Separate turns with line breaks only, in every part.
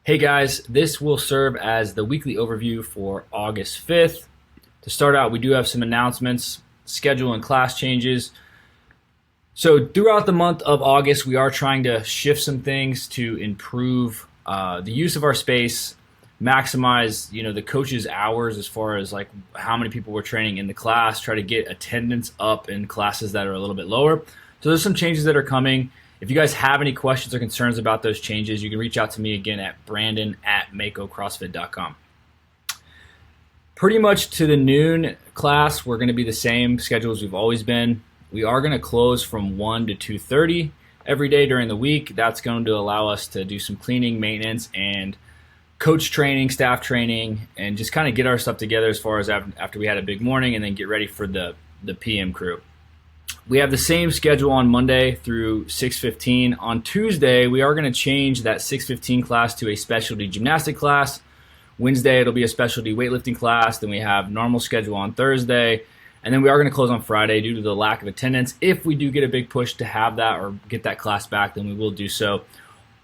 Hey guys, this will serve as the weekly overview for August 5th. To start out, we do have some announcements, schedule and class changes. So throughout the month of August, we are trying to shift some things to improve the use of our space, maximize the coaches' hours as far as like how many people we're training in the class, try to get attendance up in classes that are a little bit lower. So there's some changes that are coming. If you guys have any questions or concerns about those changes, you can reach out to me again at brandon@makocrossfit.com. Pretty much to the noon class, we're going to be the same schedule as we've always been. We are going to close from 1 to 2:30 every day during the week. That's going to allow us to do some cleaning, maintenance, and coach training, staff training, and just kind of get our stuff together as far as after we had a big morning and then get ready for the PM crew. We have the same schedule on Monday through 6:15. On Tuesday, we are going to change that 6:15 class to a specialty gymnastic class. Wednesday, it'll be a specialty weightlifting class. Then we have normal schedule on Thursday. And then we are going to close on Friday due to the lack of attendance. If we do get a big push to have that or get that class back, then we will do so.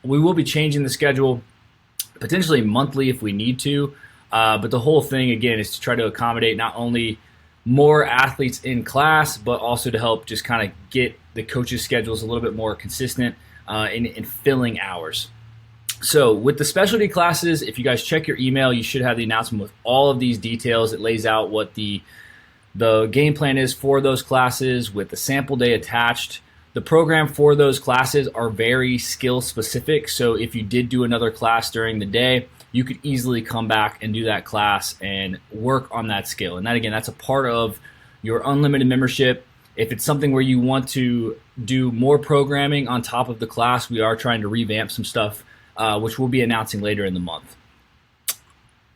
We will be changing the schedule potentially monthly if we need to. But the whole thing, again, is to try to accommodate not only more athletes in class, but also to help just kind of get the coaches' schedules a little bit more consistent in filling hours. So with the specialty classes, if you guys check your email, you should have the announcement with all of these details. It lays out what the game plan is for those classes with the sample day attached. The program for those classes are very skill specific. So if you did do another class during the day, you could easily come back and do that class and work on that skill. And that, again, that's a part of your unlimited membership. If it's something where you want to do more programming on top of the class, we are trying to revamp some stuff, which we'll be announcing later in the month.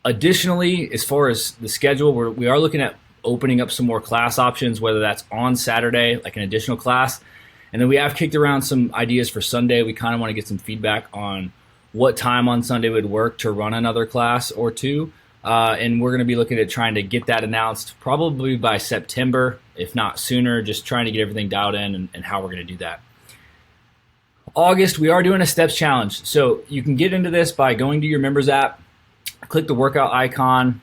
Additionally, as far as the schedule, we are looking at opening up some more class options, whether that's on Saturday, like an additional class. And then we have kicked around some ideas for Sunday. We kind of want to get some feedback on what time on Sunday would work to run another class or two. And we're going to be looking at trying to get that announced probably by September, if not sooner, just trying to get everything dialed in and how we're going to do that. August, we are doing a steps challenge. So you can get into this by going to your members app, click the workout icon,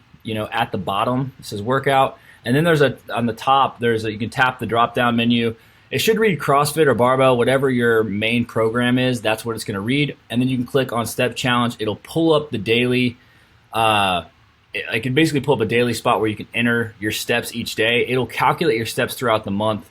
at the bottom. It says workout. And then on the top, you can tap the drop down menu. It should read CrossFit or barbell, whatever your main program is. That's what it's going to read. And then you can click on Step Challenge. It'll pull up the daily. It can basically pull up a daily spot where you can enter your steps each day. It'll calculate your steps throughout the month.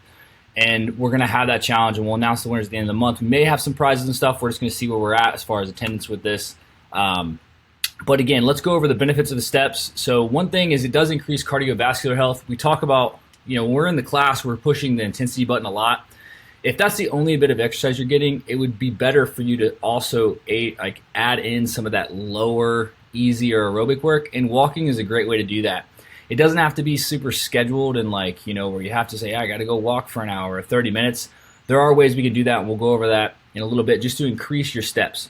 And we're going to have that challenge, and we'll announce the winners at the end of the month. We may have some prizes and stuff. We're just going to see where we're at as far as attendance with this. But again, let's go over the benefits of the steps. So one thing is it does increase cardiovascular health. We talk about when we're in the class, we're pushing the intensity button a lot. If that's the only bit of exercise you're getting, it would be better for you to also add in some of that lower, easier aerobic work. And walking is a great way to do that. It doesn't have to be super scheduled and where you have to say, I got to go walk for an hour or 30 minutes. There are ways we can do that, and we'll go over that in a little bit just to increase your steps.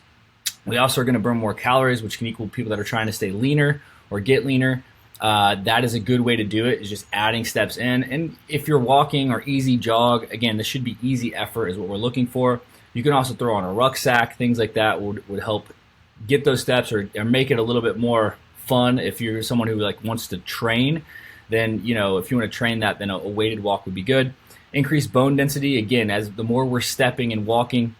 We also are going to burn more calories, which can equal people that are trying to stay leaner or get leaner. That is a good way to do it, is just adding steps in. And if you're walking or easy jog, again, this should be easy effort is what we're looking for. You can also throw on a rucksack. Things like that would help get those steps or make it a little bit more fun. If you're someone who wants to train, then if you want to train that, then a weighted walk would be good. Increase bone density. Again, as the more we're stepping and walking,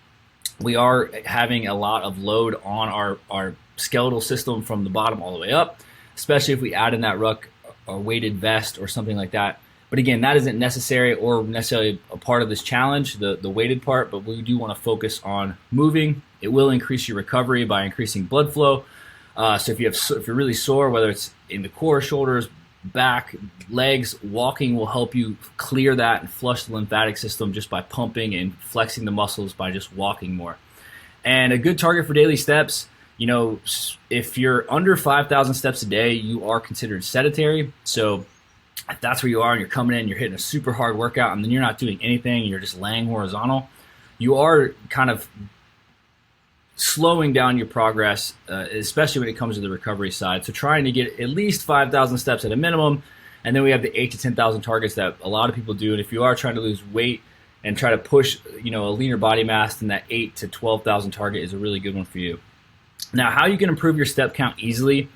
we are having a lot of load on our skeletal system from the bottom all the way up, especially if we add in that ruck or weighted vest or something like that. But again, that isn't necessary or necessarily a part of this challenge, the weighted part, but we do want to focus on moving. It will increase your recovery by increasing blood flow. So if you're really sore, whether it's in the core, shoulders, back, legs, walking will help you clear that and flush the lymphatic system just by pumping and flexing the muscles by just walking more. And a good target for daily steps, if you're under 5,000 steps a day, you are considered sedentary. So if that's where you are and you're coming in, you're hitting a super hard workout and then you're not doing anything, you're just laying horizontal, you are kind of slowing down your progress, especially when it comes to the recovery side. So trying to get at least 5,000 steps at a minimum, and then we have the 8,000 to 10,000 targets that a lot of people do. And if you are trying to lose weight and try to push, a leaner body mass, then that 8,000 to 12,000 target is a really good one for you. Now, how you can improve your step count easily,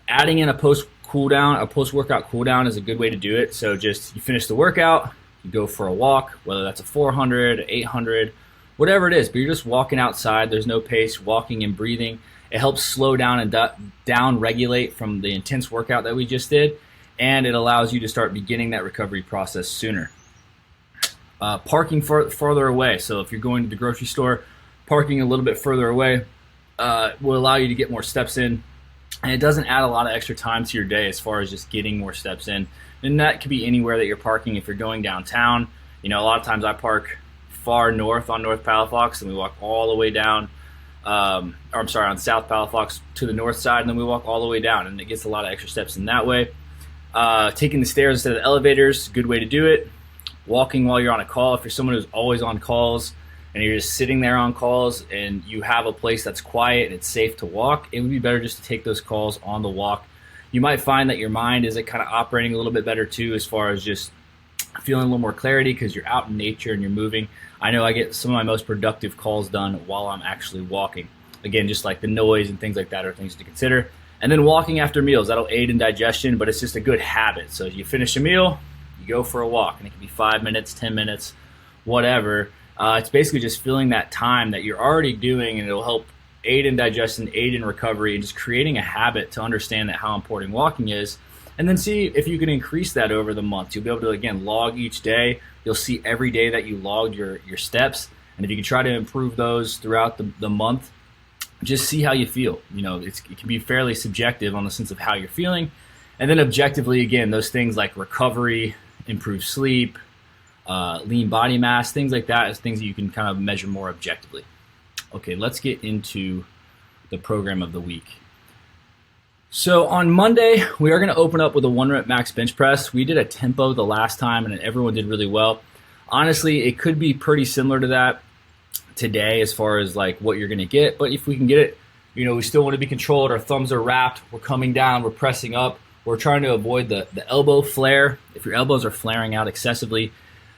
adding in a post workout cool down is a good way to do it. So just you finish the workout, you go for a walk, whether that's a 400, 800, whatever it is, but you're just walking outside. There's no pace, walking and breathing. It helps slow down and down regulate from the intense workout that we just did, and it allows you to start beginning that recovery process sooner. Parking farther away. So if you're going to the grocery store, parking a little bit further away will allow you to get more steps in, and it doesn't add a lot of extra time to your day as far as just getting more steps in. And that could be anywhere that you're parking. If you're going downtown, a lot of times I park far north on North Palafox, and we walk all the way down, on South Palafox to the north side, and then we walk all the way down, and it gets a lot of extra steps in that way. Taking the stairs instead of the elevators, good way to do it. Walking while you're on a call. If you're someone who's always on calls and you're just sitting there on calls and you have a place that's quiet and it's safe to walk, it would be better just to take those calls on the walk. You might find that your mind is kind of operating a little bit better too, as far as just feeling a little more clarity because you're out in nature and you're moving. I know I get some of my most productive calls done while I'm actually walking. Again, just like the noise and things like that are things to consider. And then walking after meals, that'll aid in digestion, but it's just a good habit. So you finish a meal, you go for a walk, and it can be 5 minutes, 10 minutes, whatever. It's basically just filling that time that you're already doing, and it'll help aid in digestion, aid in recovery, and just creating a habit to understand that how important walking is. And then see if you can increase that over the month. You'll be able to, again, log each day. You'll see every day that you logged your steps. And if you can try to improve those throughout the month, just see how you feel. It can be fairly subjective on the sense of how you're feeling. And then objectively, again, those things like recovery, improved sleep, lean body mass, things like that is things that you can kind of measure more objectively. Okay, let's get into the program of the week. So on Monday, we are going to open up with a 1-rep max bench press. We did a tempo the last time, and everyone did really well. Honestly, it could be pretty similar to that today as far as like what you're going to get. But if we can get it, we still want to be controlled. Our thumbs are wrapped. We're coming down. We're pressing up. We're trying to avoid the elbow flare. If your elbows are flaring out excessively,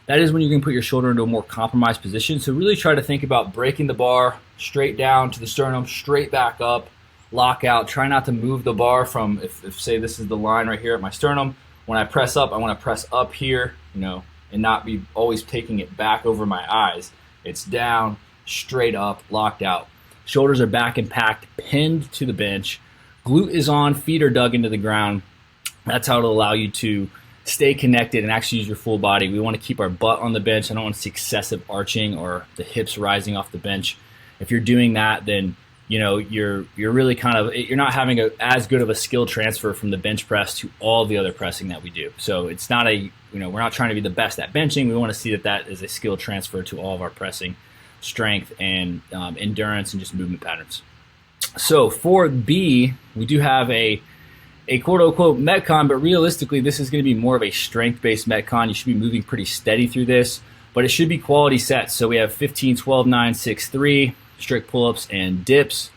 that is when you can put your shoulder into a more compromised position. So really try to think about breaking the bar straight down to the sternum, straight back up, lock out. Try not to move the bar from, if say this is the line right here at my sternum. When I press up, I want to press up here, and not be always taking it back over my eyes. It's down, straight up, locked out. Shoulders are back and packed, pinned to the bench. Glute is on, feet are dug into the ground. That's how it'll allow you to stay connected and actually use your full body. We want to keep our butt on the bench. I don't want to see excessive arching or the hips rising off the bench. If you're doing that, then you're really you're not having as good of a skill transfer from the bench press to all the other pressing that we do. So it's not we're not trying to be the best at benching. We want to see that is a skill transfer to all of our pressing, strength, and endurance, and just movement patterns. So for B, we do have a quote-unquote Metcon, but realistically, this is going to be more of a strength-based Metcon. You should be moving pretty steady through this, but it should be quality sets. So we have 15, 12, 9, 6, 3, strict pull-ups and dips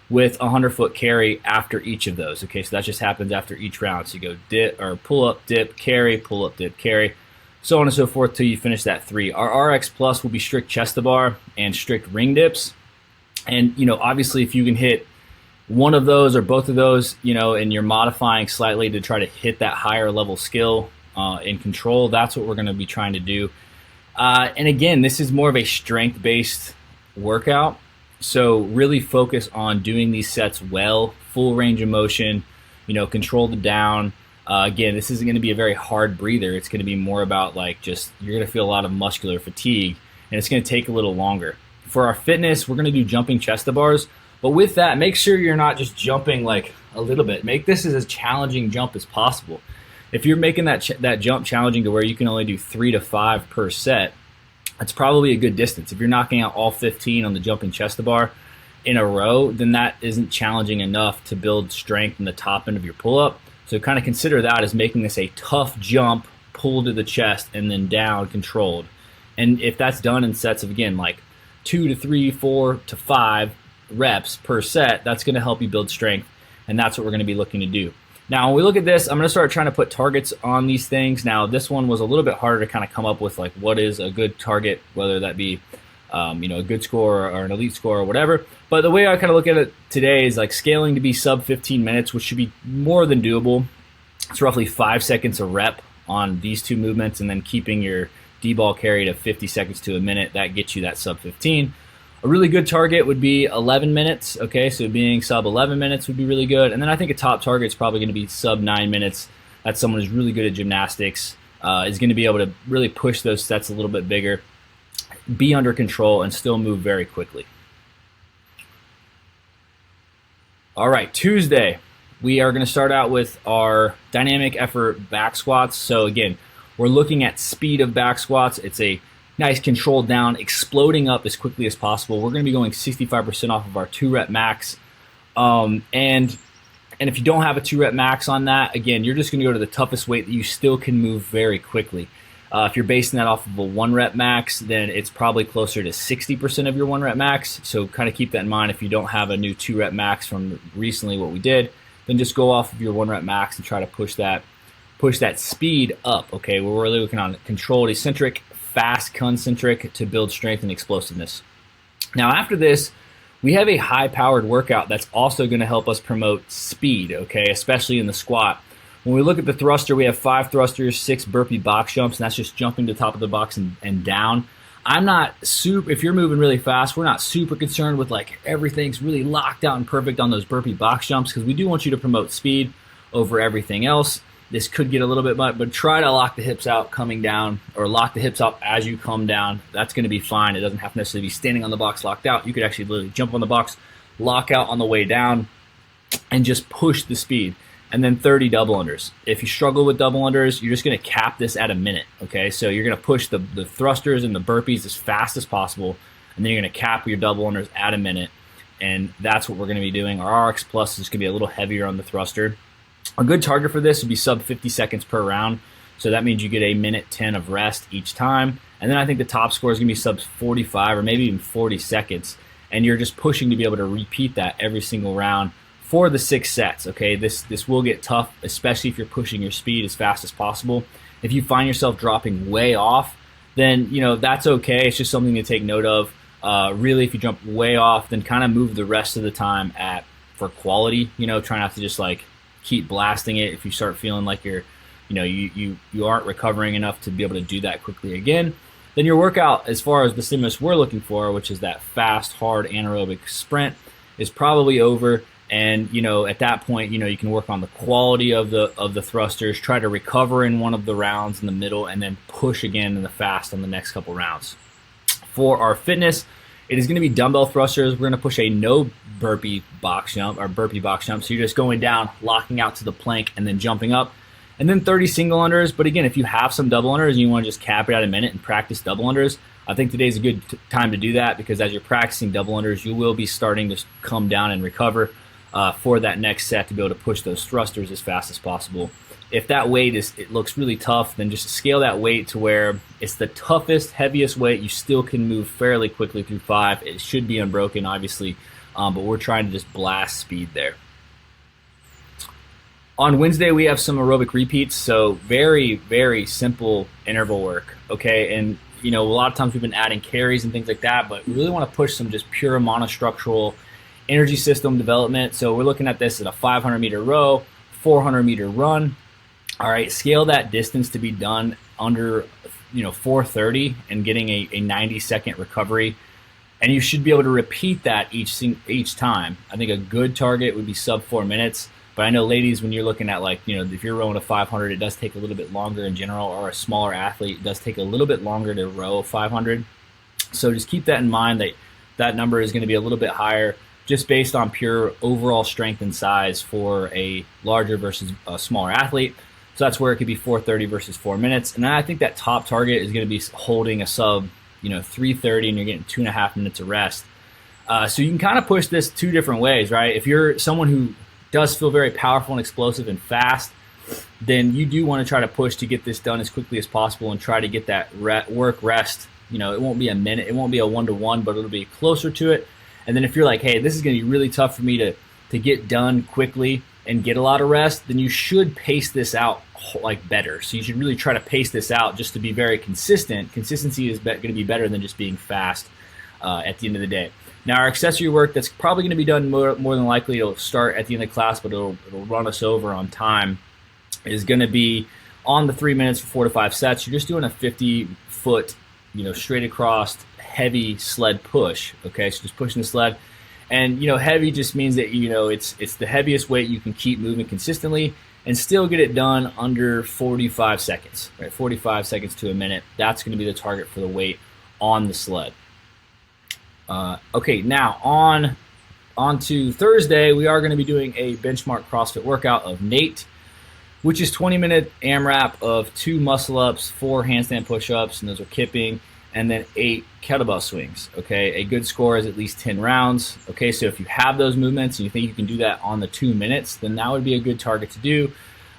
with a 100-foot carry after each of those. Okay, so that just happens after each round. So you go dip or pull-up, dip, carry, pull-up, dip, carry, so on and so forth till you finish that 3. Our RX Plus will be strict chest to bar and strict ring dips. And, obviously if you can hit one of those or both of those, and you're modifying slightly to try to hit that higher level skill and control, that's what we're going to be trying to do. And again, this is more of a strength-based workout. So really focus on doing these sets well, full range of motion, control the down. Again, this isn't going to be a very hard breather. It's going to be more about you're going to feel a lot of muscular fatigue, and it's going to take a little longer. For our fitness, we're going to do jumping chest to bars. But with that, make sure you're not just jumping like a little bit. Make this as challenging jump as possible. If you're making that jump challenging to where you can only do 3 to 5 per set, that's probably a good distance. If you're knocking out all 15 on the jumping chest to bar in a row, then that isn't challenging enough to build strength in the top end of your pull-up. So kind of consider that as making this a tough jump, pull to the chest, and then down, controlled. And if that's done in sets of, again, like 2 to 3, 4 to 5 reps per set, that's going to help you build strength, and that's what we're going to be looking to do. Now, when we look at this, I'm going to start trying to put targets on these things. Now, this one was a little bit harder to kind of come up with, like, what is a good target, whether that be a good score or an elite score or whatever. But the way I kind of look at it today is like scaling to be sub 15 minutes, which should be more than doable. It's roughly 5 seconds a rep on these two movements, and then keeping your D-ball carry to 50 seconds to a minute. That gets you that sub 15. A really good target would be 11 minutes. Okay, so being sub 11 minutes would be really good. And then I think a top target is probably going to be sub 9 minutes. That's someone who's really good at gymnastics, is going to be able to really push those sets a little bit bigger, be under control, and still move very quickly. All right, Tuesday, we are going to start out with our dynamic effort back squats. So again, we're looking at speed of back squats. It's a nice controlled down, exploding up as quickly as possible. We're going to be going 65% off of our 2-rep max. And if you don't have a 2-rep max on that, again, you're just going to go to the toughest weight that you still can move very quickly. If you're basing that off of a 1-rep max, then it's probably closer to 60% of your 1-rep max. So kind of keep that in mind. If you don't have a new 2-rep max from recently what we did, then just go off of your 1-rep max and try to push that speed up. Okay, we're really looking on controlled eccentric, fast concentric to build strength and explosiveness. Now after this, we have a high-powered workout that's also going to help us promote speed, okay, especially in the squat. When we look at the thruster, we have 5 thrusters, 6 burpee box jumps, and that's just jumping to the top of the box and down. I'm not super, if you're moving really fast, we're not super concerned with like everything's really locked out and perfect on those burpee box jumps, because we do want you to promote speed over everything else. This could get a little bit much, but try to lock the hips out coming down, or lock the hips out as you come down. That's going to be fine. It doesn't have to necessarily be standing on the box locked out. You could actually literally jump on the box, lock out on the way down, and just push the speed. And then 30 double unders. If you struggle with double unders, you're just going to cap this at a minute, okay? So you're going to push the thrusters and the burpees as fast as possible, and then you're going to cap your double unders at a minute, and that's what we're going to be doing. Our RX Plus is going to be a little heavier on the thruster. A good target for this would be sub 50 seconds per round, so that means you get a minute 10 of rest each time. And then I think the top score is going to be sub 45 or maybe even 40 seconds, and you're just pushing to be able to repeat that every single round for the 6 sets, okay? This will get tough, especially if you're pushing your speed as fast as possible. If you find yourself dropping way off, then, that's okay. It's just something to take note of. Really, if you jump way off, then kind of move the rest of the time for quality. Try not to just like keep blasting it. If you start feeling like you aren't recovering enough to be able to do that quickly again, then your workout, as far as the stimulus we're looking for, which is that fast, hard anaerobic sprint, is probably over. And at that point, you can work on the quality of the thrusters, try to recover in one of the rounds in the middle, and then push again in the fast on the next couple rounds. For our fitness, it is going to be dumbbell thrusters. We're going to push a no burpee box jump or burpee box jump. So you're just going down, locking out to the plank, and then jumping up. And then 30 single unders. But again, if you have some double unders and you want to just cap it at a minute and practice double unders, I think today's a good time to do that, because as you're practicing double unders, you will be starting to come down and recover for that next set to be able to push those thrusters as fast as possible. If that weight it looks really tough, then just scale that weight to where it's the toughest, heaviest weight. You still can move fairly quickly through 5. It should be unbroken, obviously, but we're trying to just blast speed there. On Wednesday, we have some aerobic repeats, so very, very simple interval work, okay? And, a lot of times we've been adding carries and things like that, but we really want to push some just pure monostructural energy system development. So we're looking at this at a 500-meter row, 400-meter run. All right, scale that distance to be done under 4:30 and getting a 90-second recovery. And you should be able to repeat that each time. I think a good target would be sub 4 minutes. But I know, ladies, when you're looking at if you're rowing a 500, it does take a little bit longer in general, or a smaller athlete, it does take a little bit longer to row 500. So just keep that in mind, that number is going to be a little bit higher, just based on pure overall strength and size for a larger versus a smaller athlete. So that's where it could be 4:30 versus 4 minutes. And then I think that top target is going to be holding a sub 3:30, and you're getting 2.5 minutes of rest. So you can kind of push this 2 different ways, right? If you're someone who does feel very powerful and explosive and fast, then you do want to try to push to get this done as quickly as possible and try to get that work rest. It won't be a minute, it won't be a 1-to-1, but it'll be closer to it. And then if you're like, hey, this is going to be really tough for me to get done quickly and get a lot of rest, then you should pace this out better. So you should really try to pace this out just to be very consistent. Consistency is going to be better than just being fast. at the end of the day. Now, our accessory work that's probably going to be done more than likely, it'll start at the end of class, but it'll run us over on time, is going to be on the 3 minutes for 4 to 5 sets. You're just doing a 50-foot, straight across heavy sled push. Okay, so just pushing the sled. And, heavy just means that, it's the heaviest weight you can keep moving consistently and still get it done under 45 seconds, right? 45 seconds to a minute. That's going to be the target for the weight on the sled. Okay, now on to Thursday, we are going to be doing a benchmark CrossFit workout of Nate, which is 20-minute AMRAP of 2 muscle-ups, 4 handstand push-ups, and those are kipping, and then 8 kettlebell swings. Okay, a good score is at least 10 rounds. Okay, so if you have those movements and you think you can do that on the 2 minutes, then that would be a good target to do.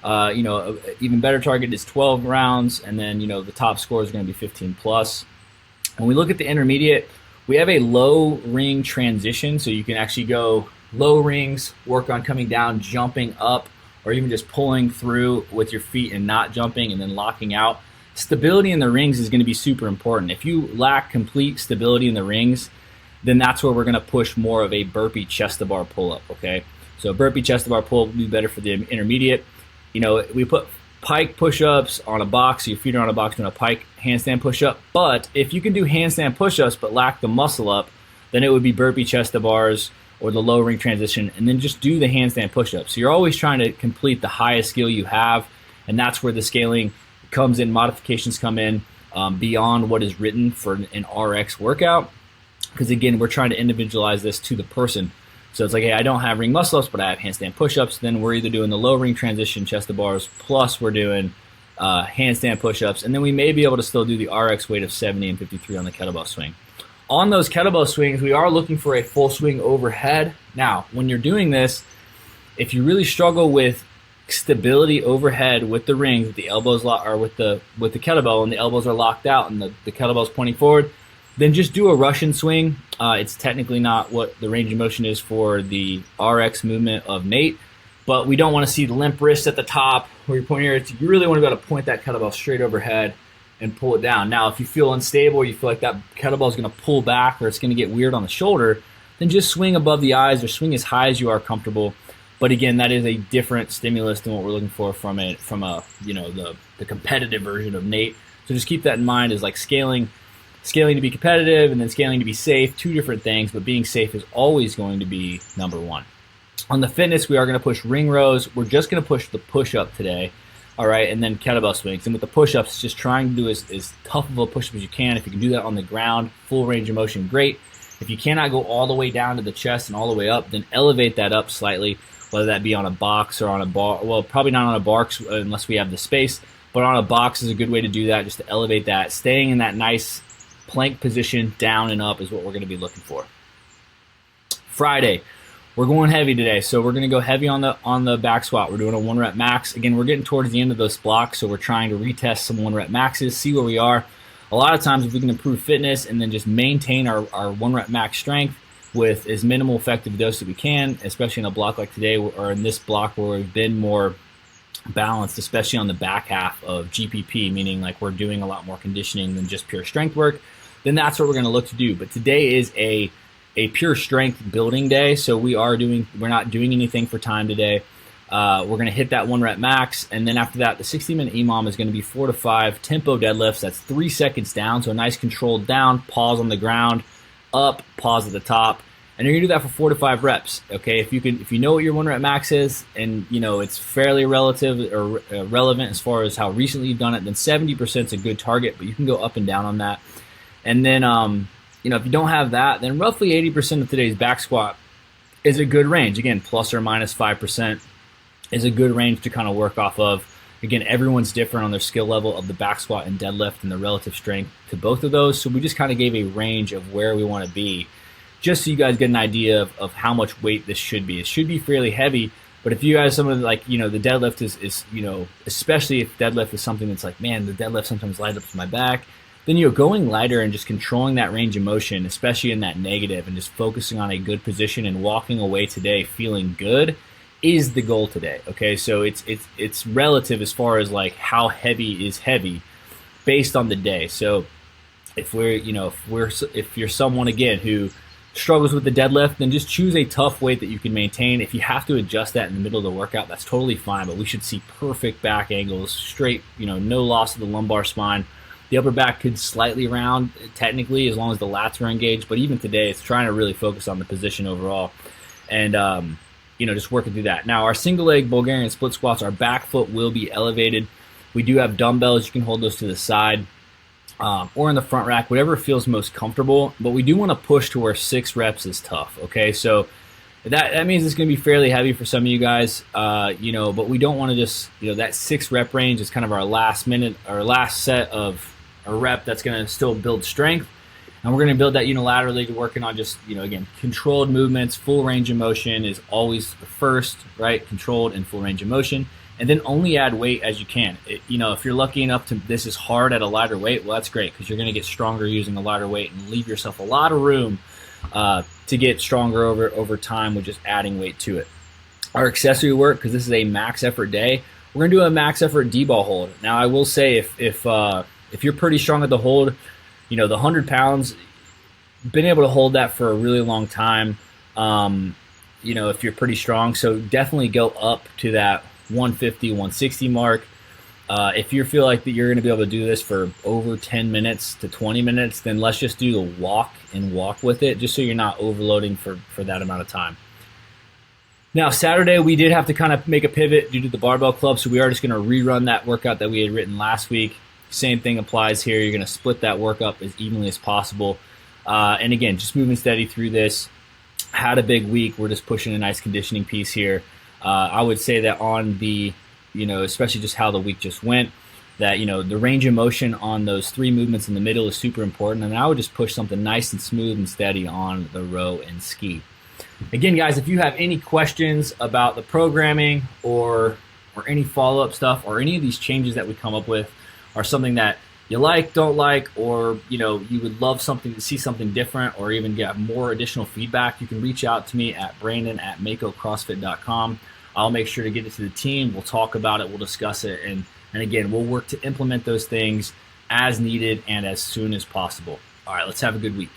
Even better target is 12 rounds, and then the top score is going to be 15 plus. When we look at the intermediate, we have a low ring transition, so you can actually go low rings, work on coming down, jumping up, or even just pulling through with your feet and not jumping and then locking out. Stability in the rings is going to be super important. If you lack complete stability in the rings, then that's where we're going to push more of a burpee chest-to-bar pull-up, okay? So burpee chest-to-bar pull-up would be better for the intermediate. We put pike push-ups on a box, so your feet are on a box doing a pike handstand push-up. But if you can do handstand push-ups but lack the muscle up, then it would be burpee chest-to-bars or the low ring transition, and then just do the handstand push-ups. So you're always trying to complete the highest skill you have, and that's where the scaling comes in, modifications come in beyond what is written for an RX workout. Because again, we're trying to individualize this to the person. So it's like, hey, I don't have ring muscle-ups, but I have handstand push-ups. Then we're either doing the low ring transition chest-to-bars, plus we're doing handstand push-ups, and then we may be able to still do the RX weight of 70 and 53 on the kettlebell swing. On those kettlebell swings, we are looking for a full swing overhead. Now, when you're doing this, if you really struggle with stability overhead with the rings, with the elbows or with the kettlebell, and the elbows are locked out and the kettlebell's pointing forward, then just do a Russian swing. It's technically not what the range of motion is for the RX movement of Nate, but we don't want to see the limp wrist at the top where you're pointing here. You really want to be able to point that kettlebell straight overhead and pull it down. Now, if you feel unstable or you feel like that kettlebell is going to pull back or it's going to get weird on the shoulder, then just swing above the eyes or swing as high as you are comfortable. But again, that is a different stimulus than what we're looking for from the competitive version of Nate. So just keep that in mind, is like scaling to be competitive and then scaling to be safe, 2 different things, but being safe is always going to be number 1. On the fitness, we are going to push ring rows. We're just going to push the push-up today, all right, and then kettlebell swings. And with the push-ups, just trying to do as tough of a push-up as you can. If you can do that on the ground, full range of motion, great. If you cannot go all the way down to the chest and all the way up, then elevate that up slightly, whether that be on a box or on a bar. Well, probably not on a box unless we have the space, but on a box is a good way to do that, just to elevate that. Staying in that nice plank position, down and up, is what we're going to be looking for. Friday, we're going heavy today, so we're going to go heavy on the back squat. We're doing a 1 rep max. Again, we're getting towards the end of those blocks, so we're trying to retest some 1 rep maxes, see where we are. A lot of times, if we can improve fitness and then just maintain our 1 rep max strength with as minimal effective dose that we can, especially in a block like today, or in this block where we've been more balanced, especially on the back half of GPP, meaning like we're doing a lot more conditioning than just pure strength work, then that's what we're going to look to do. But today is a pure strength building day, so we're not doing anything for time today. We're going to hit that 1 rep max, and then after that, the 60-minute EMOM is going to be 4 to 5 tempo deadlifts. That's 3 seconds down, so a nice controlled down, pause on the ground, up, pause at the top, and you're going to do that for 4 to 5 reps. Okay, if you know what your 1 rep max is, and it's fairly relative or relevant as far as how recently you've done it, then 70% is a good target, but you can go up and down on that. And then if you don't have that, then roughly 80% of today's back squat is a good range. Again, plus or minus 5% is a good range to kind of work off of. Again, everyone's different on their skill level of the back squat and deadlift and the relative strength to both of those. So we just kind of gave a range of where we want to be, just so you guys get an idea of how much weight this should be. It should be fairly heavy, but if you guys, the deadlift is especially if deadlift is something that's like, man, the deadlift sometimes lights up to my back, then going lighter and just controlling that range of motion, especially in that negative, and just focusing on a good position and walking away today feeling good is the goal today. Okay, so it's relative as far as like how heavy is heavy based on the day. So if you're someone again who struggles with the deadlift, then just choose a tough weight that you can maintain. If you have to adjust that in the middle of the workout, that's totally fine, but we should see perfect back angles, straight, no loss of the lumbar spine. The upper back could slightly round technically as long as the lats are engaged, but even today it's trying to really focus on the position overall and just working through that. Now our single leg Bulgarian split squats, our back foot will be elevated. We do have dumbbells. You can hold those to the side or in the front rack, whatever feels most comfortable, but we do want to push to where 6 reps is tough. Okay, so that means it's going to be fairly heavy for some of you guys, but we don't want to just, that 6 rep range is kind of our last set of a rep that's going to still build strength. And we're going to build that unilaterally, working on just, again, controlled movements. Full range of motion is always the first, right? Controlled and full range of motion. And then only add weight as you can. If you're lucky enough this is hard at a lighter weight, well, that's great because you're going to get stronger using a lighter weight and leave yourself a lot of room to get stronger over time with just adding weight to it. Our accessory work, because this is a max effort day, we're going to do a max effort D-ball hold. Now, I will say if you're pretty strong at the hold, the 100 pounds, been able to hold that for a really long time, if you're pretty strong. So definitely go up to that 150, 160 mark. If you feel like that you're going to be able to do this for over 10 minutes to 20 minutes, then let's just do the walk with it, just so you're not overloading for that amount of time. Now, Saturday, we did have to kind of make a pivot due to the barbell club, so we are just going to rerun that workout that we had written last week. Same thing applies here. You're going to split that work up as evenly as possible. And again, just moving steady through this. Had a big week. We're just pushing a nice conditioning piece here. I would say that on the, especially just how the week just went, that, the range of motion on those 3 movements in the middle is super important. And I would just push something nice and smooth and steady on the row and ski. Again, guys, if you have any questions about the programming or any follow-up stuff or any of these changes that we come up with, or something that you don't like, or you would love to see something different, or even get more additional feedback, you can reach out to me at brandon@makocrossfit.com. I'll make sure to get it to the team. We'll talk about it. We'll discuss it. And again, we'll work to implement those things as needed and as soon as possible. All right, let's have a good week.